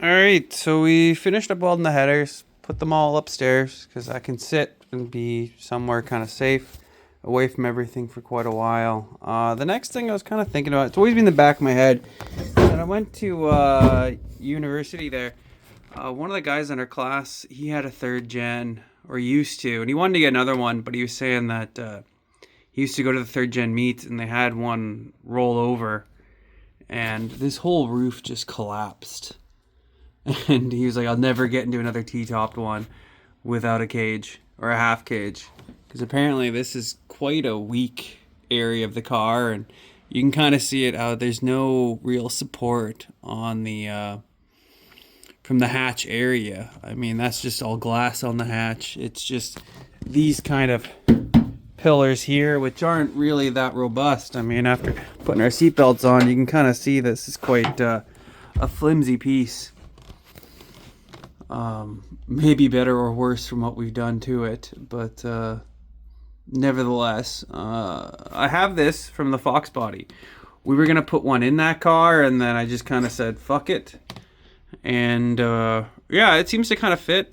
Alright, so we finished up welding the headers, put them all upstairs because I can sit and be somewhere kind of safe away from everything for quite a while. The next thing I was kind of thinking about, it's always been in the back of my head, and I went to university there. One of the guys in our class, he had a third gen, or used to, and he wanted to get another one, but he was saying that he used to go to the third gen meets and they had one roll over and this whole roof just collapsed. And he was like, I'll never get into another T-topped one without a cage or a half cage. Because apparently this is quite a weak area of the car. And you can kind of see it out. There's no real support on the from the hatch area. I mean, that's just all glass on the hatch. It's just these kind of pillars here, which aren't really that robust. I mean, after putting our seatbelts on, you can kind of see this is quite a flimsy piece. Maybe better or worse from what we've done to it, but nevertheless, I have this from the Fox body. We were gonna put one in that car, and then I just kind of said fuck it, and yeah, it seems to kind of fit.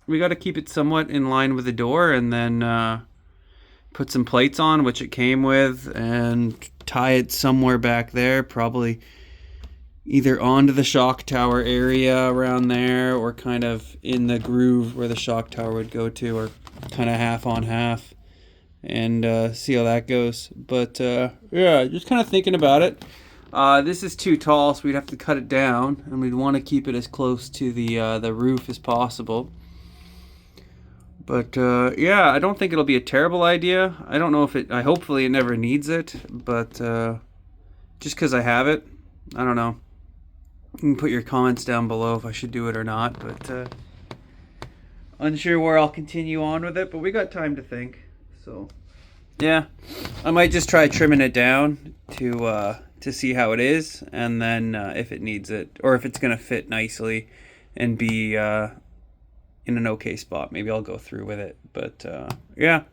We got to keep it somewhat in line with the door, and then put some plates on, which it came with, and tie it somewhere back there, probably either onto the shock tower area around there or kind of in the groove where the shock tower would go to, or kind of half on half, and see how that goes. But yeah, just kind of thinking about it. This is too tall, so we'd have to cut it down, and we'd want to keep it as close to the roof as possible. But yeah, I don't think it'll be a terrible idea. I don't know if it, hopefully it never needs it, but just because I have it, I don't know. You can put your comments down below if I should do it or not, but unsure where I'll continue on with it, but we got time to think. So yeah, I might just try trimming it down to see how it is, and then if it needs it, or if it's gonna fit nicely and be in an okay spot, maybe I'll go through with it. But yeah.